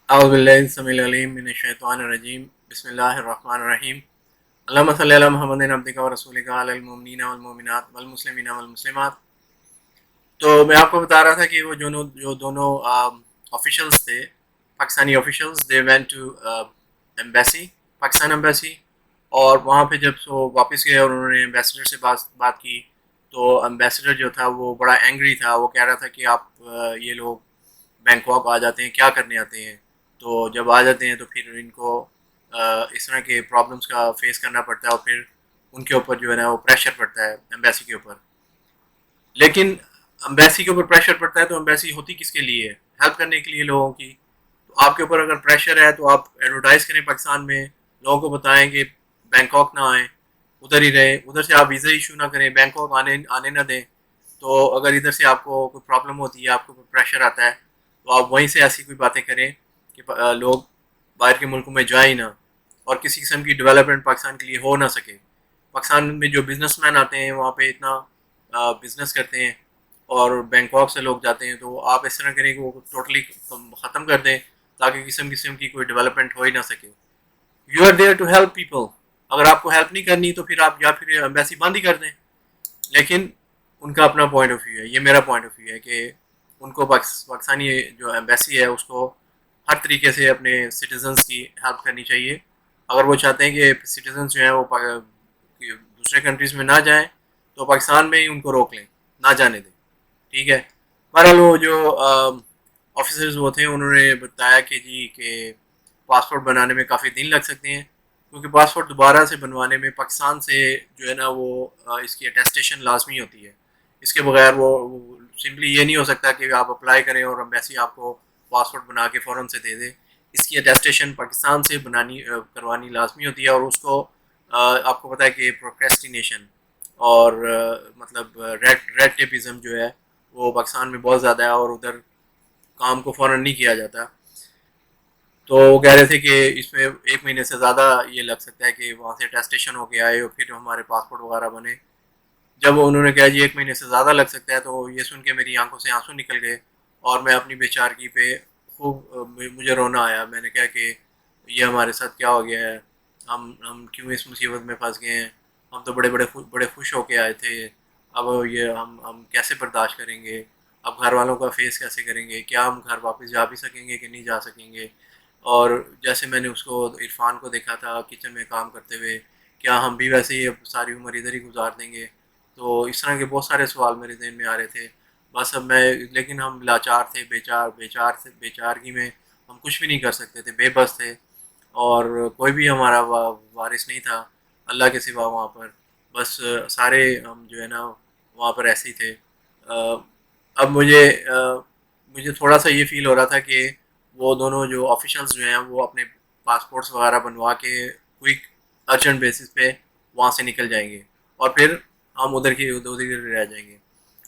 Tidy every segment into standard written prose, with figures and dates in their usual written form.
اعوذ باللہ السمیع العلیم من الشیطان الرجیم بسم اللہ الرحمن الرحیم اللہم صلی علی محمد عبدک و رسولک علی المؤمنین والمؤمنات والمسلمین والمسلمات۔ تو میں آپ کو بتا رہا تھا کہ وہ جو دونوں آفیشلز تھے، Pakistani officials, they went to embassy, Pakistan embassy, اور وہاں پہ جب وہ واپس گئے اور انہوں نے ایمبیسڈر سے بات کی تو ایمبیسڈر جو تھا وہ بڑا اینگری تھا۔ وہ کہہ رہا تھا کہ آپ یہ لوگ بینکاک آ جاتے ہیں، کیا کرنے آتے ہیں؟ تو جب آ جاتے ہیں تو پھر ان کو اس طرح کے پرابلمس کا فیس کرنا پڑتا ہے، اور پھر ان کے اوپر جو ہے نا وہ پریشر پڑتا ہے ایمبیسی کے اوپر۔ لیکن امبیسی کے اوپر پریشر پڑتا ہے تو امبیسی ہوتی کس کے لیے ہے؟ ہیلپ کرنے کے لیے لوگوں کی۔ تو آپ کے اوپر اگر پریشر ہے تو آپ ایڈورٹائز کریں پاکستان میں، لوگوں کو بتائیں کہ بینکاک نہ آئیں، ادھر ہی رہیں، ادھر سے آپ ویزا ایشو نہ کریں، بینکاک آنے نہ دیں۔ تو اگر ادھر سے آپ کو کوئی پرابلم ہوتی ہے، آپ کو کوئی پریشر آتا ہے، تو آپ وہیں سے ایسی کوئی باتیں کریں کہ لوگ باہر کے ملکوں میں جائیں نہ، اور کسی قسم کی ڈیولپمنٹ پاکستان کے لیے ہو نہ سکے۔ پاکستان میں جو بزنس مین آتے ہیں وہاں پہ اتنا بزنس کرتے ہیں، اور بینکاک سے لوگ جاتے ہیں، تو آپ اس طرح کریں کہ وہ ٹوٹلی ختم کر دیں تاکہ قسم کی کوئی ڈیولپمنٹ ہو ہی نہ سکے۔ You are there to help people. اگر آپ کو ہیلپ نہیں کرنی تو پھر آپ یا پھر ایمبیسی بند ہی کر دیں۔ لیکن ان کا اپنا پوائنٹ آف ویو ہے، یہ میرا پوائنٹ آف ویو ہے کہ ان کو پاکستانی جو ایمبیسی ہے اس کو ہر طریقے سے اپنے سٹیزنس کی ہیلپ کرنی چاہیے۔ اگر وہ چاہتے ہیں کہ سٹیزنس جو ہیں وہ دوسرے کنٹریز میں نہ جائیں تو پاکستان میں ہی ان کو روک لیں، نہ جانے دیں، ٹھیک ہے۔ بہرحال وہ جو آفیسرز وہ تھے انہوں نے بتایا کہ جی کہ پاسپورٹ بنانے میں کافی دن لگ سکتے ہیں، کیونکہ پاسپورٹ دوبارہ سے بنوانے میں پاکستان سے جو ہے نا وہ اس کی اٹیسٹیشن لازمی ہوتی ہے۔ اس کے بغیر وہ سمپلی یہ نہیں ہو سکتا کہ آپ اپلائی کریں اور ایمبیسی آپ کو پاسپورٹ بنا کے فوراً سے دے دے۔ اس کی اٹیسٹیشن پاکستان سے کروانی لازمی ہوتی ہے، اور اس کو آپ کو پتہ ہے کہ پروکریسٹینیشن اور مطلب ریڈ ٹیپزم جو ہے وہ پاکستان میں بہت زیادہ ہے، اور ادھر کام کو فوراً نہیں کیا جاتا۔ تو وہ کہہ رہے تھے کہ اس میں 1 مہینے سے زیادہ یہ لگ سکتا ہے کہ وہاں سے اٹیسٹیشن ہو کے آئے اور پھر ہمارے پاسپورٹ وغیرہ بنے۔ جب انہوں نے کہا جی 1 مہینے سے زیادہ لگ سکتا ہے تو یہ سن کے میری آنکھوں سے آنسو نکل گئے، اور میں اپنی بیچارگی پہ خوب مجھے رونا آیا۔ میں نے کہا کہ یہ ہمارے ساتھ کیا ہو گیا ہے، ہم کیوں اس مصیبت میں پھنس گئے ہیں؟ ہم تو بڑے خوش ہو کے آئے تھے، اب یہ ہم کیسے برداشت کریں گے؟ اب گھر والوں کا فیس کیسے کریں گے؟ کیا ہم گھر واپس جا بھی سکیں گے کہ نہیں جا سکیں گے؟ اور جیسے میں نے اس کو عرفان کو دیکھا تھا کچن میں کام کرتے ہوئے، کیا ہم بھی ویسے ہی اب ساری عمر ادھر ہی گزار دیں گے؟ تو اس طرح کے بہت سارے سوال میرے ذہن میں آ رہے تھے۔ بس اب لیکن ہم لاچار تھے، بیچارگی میں ہم کچھ بھی نہیں کر سکتے تھے، بے بس تھے، اور کوئی بھی ہمارا وارث نہیں تھا اللہ کے سوا وہاں پر۔ بس سارے ہم جو ہے نا وہاں پر ایسے ہی تھے۔ اب مجھے تھوڑا سا یہ فیل ہو رہا تھا کہ وہ دونوں جو آفیشلز جو ہیں وہ اپنے پاسپورٹس وغیرہ بنوا کے کوئک ارجنٹ بیسس پہ وہاں سے نکل جائیں گے، اور پھر ہم ادھر ہی رہ جائیں گے۔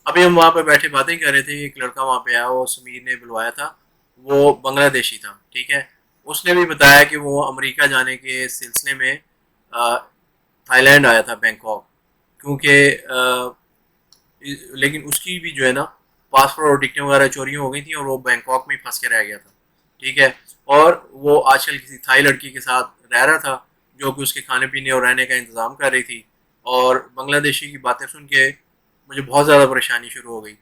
ابھی ہم وہاں پہ بیٹھے باتیں کر رہے تھے، ایک لڑکا وہاں پہ آیا، وہ سمیر نے بلوایا تھا، وہ بنگلہ دیشی تھا، ٹھیک ہے۔ اس نے بھی بتایا کہ وہ امریکہ جانے کے سلسلے میں تھائی لینڈ آیا تھا، بینکاک، کیونکہ لیکن اس کی بھی جو ہے نا پاسپورٹ اور ٹکٹیں وغیرہ چوری ہو گئی تھیں، اور وہ بینکاک میں ہی پھنس کے رہ گیا تھا، ٹھیک ہے۔ اور وہ آج کل کسی تھائی لڑکی کے ساتھ رہ رہا تھا جو کہ اس کے کھانے پینے اور رہنے کا انتظام کر رہی تھی، اور بنگلہ دیشی کی باتیں سن کے مجھے بہت زیادہ پریشانی شروع ہو گئی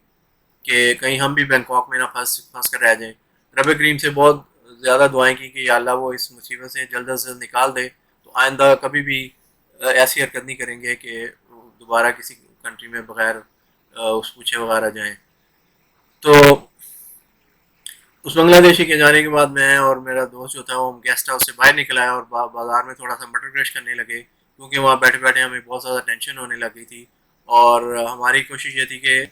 کہ کہیں ہم بھی بینکاک میں نہ پھنس کر رہ جائیں۔ رب کریم سے بہت زیادہ دعائیں کی کہ یا اللہ وہ اس مصیبت سے جلد از جلد نکال دے، تو آئندہ کبھی بھی ایسی حرکت نہیں کریں گے کہ دوبارہ کسی کنٹری میں بغیر اس پوچھے وغیرہ جائیں۔ تو اس بنگلہ دیشی کے جانے کے بعد میں اور میرا دوست جو تھا وہ ہم گیسٹ ہاؤس سے باہر نکل آیا، اور بازار میں تھوڑا سا مٹر گریش کرنے لگے، کیونکہ وہاں بیٹھے بیٹھے ہمیں بہت زیادہ ٹینشن ہونے لگی تھی، اور ہماری کوشش یہ تھی کہ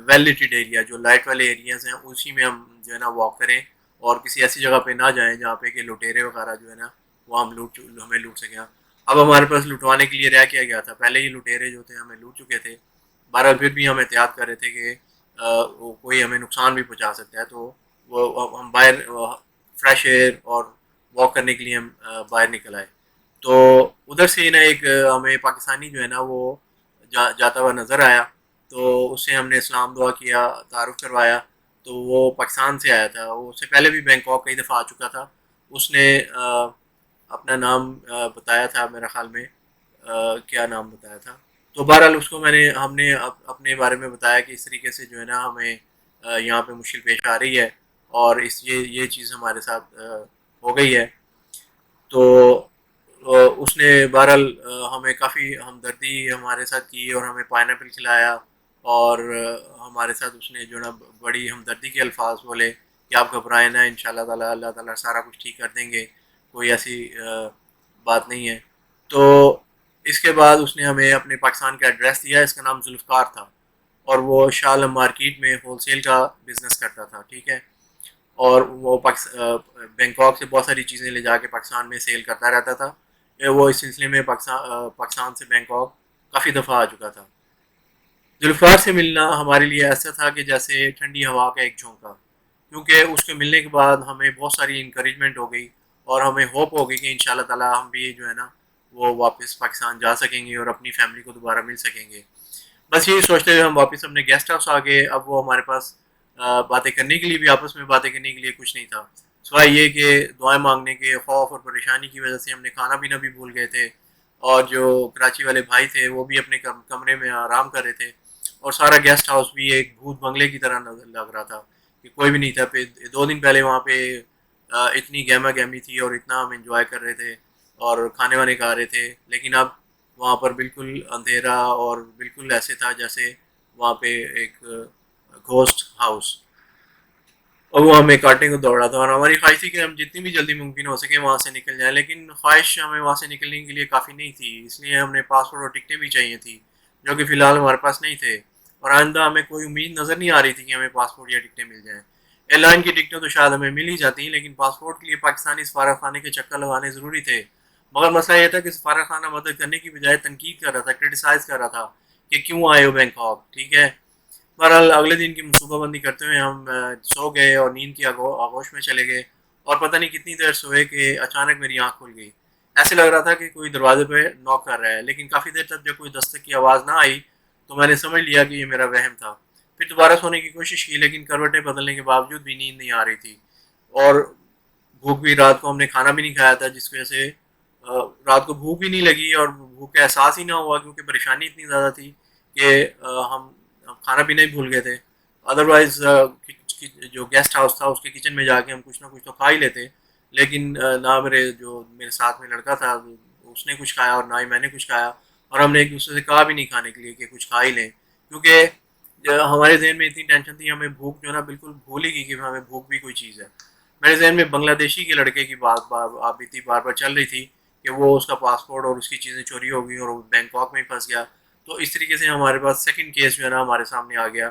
ویل لٹڈ ایریا جو لائٹ والے ایریاز ہیں اسی میں ہم جو ہے نا واک کریں، اور کسی ایسی جگہ پہ نہ جائیں جہاں پہ کہ لٹیرے وغیرہ جو ہے نا وہ ہمیں لوٹ سکیں۔ اب ہمارے پاس لٹوانے کے لیے رہ کیا گیا تھا، پہلے ہی لٹیرے جو تھے ہمیں لوٹ چکے تھے۔ بہرحال پھر بھی ہم احتیاط کر رہے تھے کہ کوئی ہمیں نقصان بھی پہنچا سکتا ہے، تو وہ ہم باہر فریش ایئر اور واک کرنے کے لیے ہم باہر نکل آئے۔ تو ادھر سے نا ایک ہمیں پاکستانی جو ہے نا وہ جاتا ہوا نظر آیا، تو اس سے ہم نے اسلام دعا کیا، تعارف کروایا، تو وہ پاکستان سے آیا تھا، وہ اس سے پہلے بھی بینکاک کئی دفعہ آ چکا تھا. اس نے اپنا نام بتایا تھا میرا خیال میں، کیا نام بتایا تھا. تو بہرحال اس کو ہم نے اپنے بارے میں بتایا کہ اس طریقے سے جو ہے نا ہمیں یہاں پہ مشکل پیش آ رہی ہے، اور یہ چیز ہمارے ساتھ ہو گئی ہے. تو اس نے بہرحال ہمیں کافی ہمدردی ہمارے ساتھ کی اور ہمیں پائن ایپل کھلایا، اور ہمارے ساتھ اس نے جو نا بڑی ہمدردی کے الفاظ بولے کہ آپ گھبرائیں نہ، ان شاء اللہ تعالیٰ اللہ تعالیٰ سارا کچھ ٹھیک کر دیں گے، کوئی ایسی بات نہیں ہے. تو اس کے بعد اس نے ہمیں اپنے پاکستان کا ایڈریس دیا. اس کا نام ذوالفقار تھا، اور وہ شالم مارکیٹ میں ہول سیل کا بزنس کرتا تھا. ٹھیک ہے. اور وہ بینکاک سے بہت ساری چیزیں لے جا کے پاکستان میں سیل کرتا رہتا تھا. وہ اس سلسلے میں پاکستان سے بینکاک کافی دفعہ آ چکا تھا. ذوالفقار سے ملنا ہمارے لیے ایسا تھا کہ جیسے ٹھنڈی ہوا کا ایک جھونکا، کیونکہ اس کے ملنے کے بعد ہمیں بہت ساری انکریجمنٹ ہو گئی، اور ہمیں ہوپ ہو گئی کہ ان شاء اللہ تعالیٰ ہم بھی جو ہے نا وہ واپس پاکستان جا سکیں گے اور اپنی فیملی کو دوبارہ مل سکیں گے. بس یہی سوچتے ہوئے ہم واپس اپنے گیسٹ ہاؤس آ گئے. اب وہ ہمارے پاس باتیں کرنے کے لیے بھی، آپس میں باتیں کرنے کے لیے کچھ نہیں تھا، سوائے یہ کہ دعائیں مانگنے کے خوف اور پریشانی کی وجہ سے ہم نے کھانا پینا بھی بھول گئے تھے. اور جو کراچی والے بھائی تھے وہ بھی اپنے کمرے میں آرام کر رہے تھے، اور سارا گیسٹ ہاؤس بھی ایک بھوت بنگلے کی طرح لگ رہا تھا کہ کوئی بھی نہیں تھا. 2 دن پہلے وہاں پہ اتنی گہما گہمی تھی اور اتنا ہم انجوائے کر رہے تھے اور کھانے وانے کھا رہے تھے، لیکن اب وہاں پر بالکل اندھیرا اور بالکل ایسے تھا جیسے وہاں پہ ایک گھوسٹ ہاؤس، اور وہ ہمیں کاٹنے کو دوڑا تھا. اور ہماری خواہش تھی کہ ہم جتنی بھی جلدی ممکن ہو سکے وہاں سے نکل جائیں، لیکن خواہش ہمیں وہاں سے نکلنے کے لیے کافی نہیں تھی. اس لیے ہم نے پاسپورٹ اور ٹکٹیں بھی چاہیے تھی، جو کہ فی الحال ہمارے پاس نہیں تھے، اور آئندہ ہمیں کوئی امید نظر نہیں آ رہی تھی کہ ہمیں پاسپورٹ یا ٹکٹیں مل جائیں. ایئر لائن کی ٹکٹیں تو شاید ہمیں مل ہی جاتی ہیں، لیکن پاسپورٹ کے لیے پاکستانی سفارت خانے کے چکر لگانے ضروری تھے. مگر مسئلہ یہ تھا کہ سفارت خانہ مدد کرنے کی بجائے تنقید کر رہا تھا، کرٹیسائز کر رہا تھا کہ کیوں آئے ہو بینکاک. ٹھیک ہے. بہرحال اگلے دن کی منصوبہ بندی کرتے ہوئے ہم سو گئے اور نیند کی آغوش میں چلے گئے، اور پتہ نہیں کتنی دیر سوئے کہ اچانک میری آنکھ کھل گئی. ایسے لگ رہا تھا کہ کوئی دروازے پہ نوک کر رہا ہے، لیکن کافی دیر تک جب کوئی دستک کی آواز نہ آئی تو میں نے سمجھ لیا کہ یہ میرا وہم تھا. پھر دوبارہ سونے کی کوشش کی، لیکن کروٹیں بدلنے کے باوجود بھی نیند نہیں آ رہی تھی، اور بھوک بھی، رات کو ہم نے کھانا بھی نہیں کھایا تھا، جس کی وجہ سے رات کو بھوک بھی نہیں لگی اور بھوک کا احساس ہی نہ ہوا، کیونکہ پریشانی اتنی زیادہ تھی کہ ہم کھانا پینا ہی بھول گئے تھے. ادروائز جو گیسٹ ہاؤس تھا اس کے کچن میں جا کے ہم کچھ نہ کچھ تو کھا ہی لیتے، لیکن نہ میرے ساتھ میں لڑکا تھا اس نے کچھ کھایا اور نہ ہی میں نے کچھ کھایا، اور ہم نے ایک دوسرے سے کہا بھی نہیں کھانے کے لیے کہ کچھ کھا ہی لیں، کیونکہ ہمارے ذہن میں اتنی ٹینشن تھی، ہمیں بھوک جو ہے نا بالکل بھول ہی گئی کہ ہمیں بھوک بھی کوئی چیز ہے. میرے ذہن میں بنگلہ دیشی کے لڑکے کی بات بار بار چل رہی تھی کہ وہ اس کا پاسپورٹ اور اس کی چیزیں چوری ہو گئی اور وہ بینکاک میں پھنس گیا. تو اس طریقے سے ہمارے پاس سیکنڈ کیس جو ہے نا ہمارے سامنے آ گیا.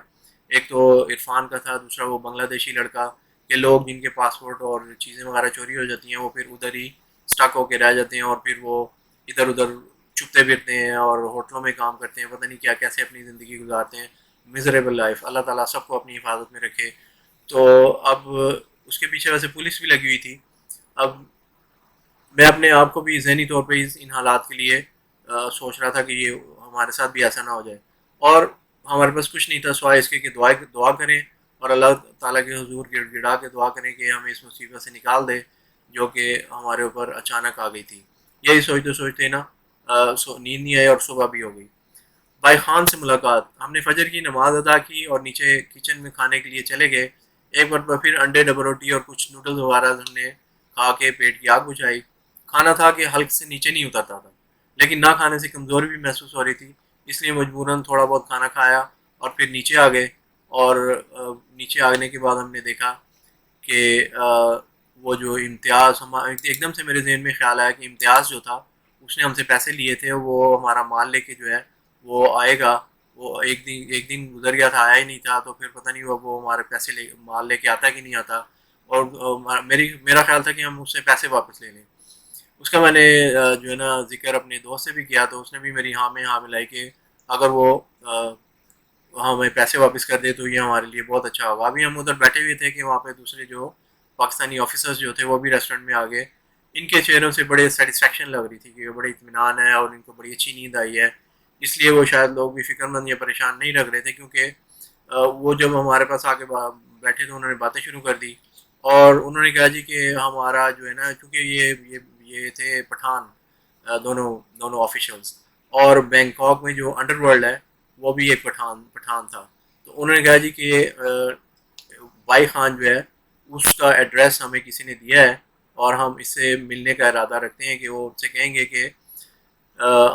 ایک تو عرفان کا تھا، دوسرا وہ بنگلہ دیشی لڑکا، کہ لوگ جن کے پاسپورٹ اور چیزیں وغیرہ چوری ہو جاتی ہیں وہ پھر ادھر ہی اسٹک ہو کے رہ جاتے ہیں، اور پھر وہ ادھر ادھر چھپتے پھرتے ہیں اور ہوٹلوں میں کام کرتے ہیں، پتہ نہیں کیا کیسے اپنی زندگی گزارتے ہیں. Miserable life. اللہ تعالیٰ سب کو اپنی حفاظت میں رکھے. تو اب اس کے پیچھے ویسے پولیس بھی لگی ہوئی تھی. اب میں اپنے آپ کو بھی ذہنی طور پہ ان حالات کے لیے سوچ رہا تھا کہ یہ ہمارے ساتھ بھی ایسا نہ ہو جائے، اور ہمارے پاس کچھ نہیں تھا سوائے اس کے کہ دعا کریں اور اللہ تعالیٰ کے حضور گڑ گڑا کے دعا کریں کہ ہمیں اس مصیبت سے نکال دے جو کہ ہمارے اوپر اچانک آ گئی تھی. یہی سوچتے سوچتے نا نیند نہیں آئی اور صبح بھی ہو گئی. بھائی خان سے ملاقات. ہم نے فجر کی نماز ادا کی اور نیچے کچن میں کھانے کے لیے چلے گئے. ایک مرتبہ پھر انڈے ڈبل روٹی اور کچھ نوڈلز وغیرہ ہم نے کھا کے پیٹ کی آگ بجھائی. کھانا تھا کہ حلق سے نیچے نہیں اترتا تھا، لیکن نہ کھانے سے کمزوری بھی محسوس ہو رہی تھی، اس لیے مجبوراً تھوڑا بہت کھانا کھایا اور پھر نیچے آ گئے. اور نیچے آنے کے بعد ہم نے دیکھا کہ وہ جو امتیاز ایک دم سے میرے ذہن میں خیال آیا کہ امتیاز جو تھا اس نے ہم سے پیسے لیے تھے، وہ ہمارا مال لے کے جو ہے وہ آئے گا. وہ ایک دن گزر گیا تھا، آیا ہی نہیں تھا، تو پھر پتہ نہیں وہ ہمارے پیسے مال لے کے آتا کہ نہیں آتا. اور میرا خیال تھا کہ ہم اس سے پیسے واپس لے لیں. اس کا میں نے جو ہے نا ذکر اپنے دوست سے بھی کیا، تو اس نے بھی میری ہاں میں ہاں ملائی کہ اگر وہ ہمیں پیسے واپس کر دے تو یہ ہمارے لیے بہت اچھا ہوگا. ابھی ہم ادھر بیٹھے ہوئے تھے کہ وہاں پہ دوسرے جو پاکستانی آفیسرز جو تھے وہ بھی ریسٹورینٹ میں آ گئے. ان کے چہروں سے بڑے سیٹسفیکشن لگ رہی تھی کہ بڑے اطمینان ہے اور ان کو بڑی اچھی نیند آئی ہے، اس لیے وہ شاید لوگ بھی فکر مند یا پریشان نہیں لگ رہے تھے. کیونکہ وہ جب ہمارے پاس آ کے بیٹھے تو انہوں نے باتیں شروع کر دی اور انہوں نے کہا جی کہ ہمارا جو ہے نا، چونکہ یہ تھے پٹھان، دونوں آفیشلس، اور بینکاک میں جو انڈر ورلڈ ہے وہ بھی ایک پٹھان تھا. تو انہوں نے کہا جی کہ بائی خان جو ہے اس کا ایڈریس ہمیں کسی نے دیا ہے اور ہم اس سے ملنے کا ارادہ رکھتے ہیں کہ وہ ان سے کہیں گے کہ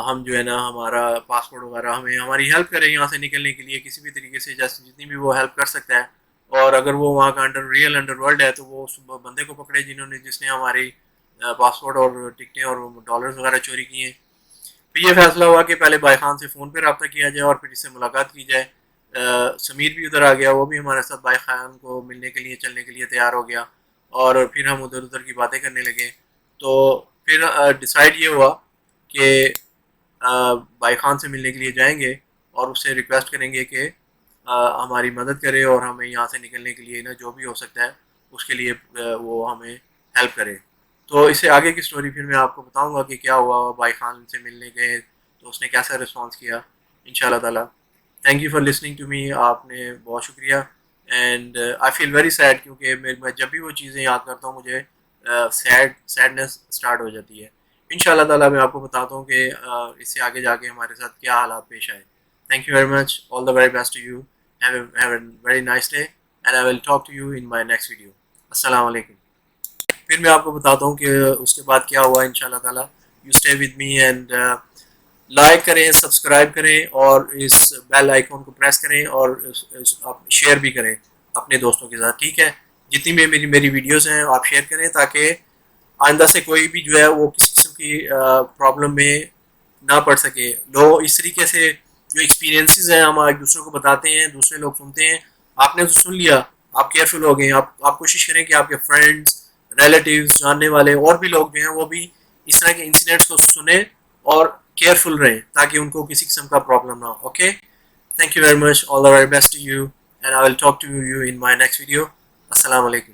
ہم جو ہے نا ہمارا پاسپورٹ وغیرہ ہمیں ہماری ہیلپ کریں یہاں سے نکلنے کے لیے کسی بھی طریقے سے، جیسے جتنی بھی وہ ہیلپ کر سکتا ہے. اور اگر وہ وہاں کا ریئل انڈر ورلڈ ہے تو وہ اس بندے کو پکڑے جس نے ہماری پاسپورٹ اور ٹکٹیں اور ڈالرز وغیرہ چوری کی ہیں. پھر یہ فیصلہ ہوا کہ پہلے بائی خان سے فون پہ رابطہ کیا جائے اور پھر اس سے ملاقات کی جائے. سمیر بھی ادھر آ گیا، وہ بھی ہمارے ساتھ بائی خان کو ملنے کے لیے چلنے کے لیے تیار ہو گیا اور پھر ہم ادھر کی باتیں کرنے لگے. تو پھر ڈیسائیڈ یہ ہوا کہ بائی خان سے ملنے کے لیے جائیں گے اور اس سے ریکویسٹ کریں گے کہ ہماری مدد کرے اور ہمیں یہاں سے نکلنے کے لیے نا جو بھی ہو سکتا ہے اس کے لیے وہ ہمیں ہیلپ کرے. تو اس سے آگے کی سٹوری پھر میں آپ کو بتاؤں گا کہ کیا ہوا. بائی خان سے ملنے گئے تو اس نے کیسا رسپانس کیا انشاءاللہ تعالیٰ. Thank you for listening to me. آپ نے بہت شکریہ. And I feel very sad کیونکہ میں جب بھی وہ چیزیں یاد کرتا ہوں مجھے سیڈنس اسٹارٹ ہو جاتی ہے. انشاءاللہ تعالیٰ میں آپ کو بتاتا ہوں کہ اس سے آگے جا کے ہمارے ساتھ کیا حالات پیش آئے. Thank you very much. All the very best to you. Have a very nice day and I will talk to you in my next video. السلام علیکم. پھر میں آپ کو بتاتا ہوں کہ اس کے بعد کیا ہوا انشاءاللہ تعالیٰ. You stay with me and like کریں، سبسکرائب کریں اور اس بیل آئیکن کو پریس کریں اور شیئر بھی کریں اپنے دوستوں کے ساتھ. ٹھیک ہے، جتنی بھی میری ویڈیوز ہیں آپ شیئر کریں تاکہ آئندہ سے کوئی بھی جو ہے وہ کسی قسم کی پرابلم میں نہ پڑ سکے. لوگ اس طریقے سے جو ایکسپیرینسز ہیں ہم ایک دوسرے کو بتاتے ہیں، دوسرے لوگ سنتے ہیں. آپ نے تو سن لیا، آپ کیئرفل ہو گئے. آپ کوشش کریں کہ آپ کے فرینڈس، ریلیٹیوز، جاننے والے اور بھی لوگ جو ہیں وہ بھی اس طرح کے انسیڈنٹس کو سنیں اور کیئرفل رہیں تاکہ ان کو کسی قسم کا پرابلم نہ ہو. Okay, thank you very much. All the very best to you and I will talk to you in my next video. السلام علیکم.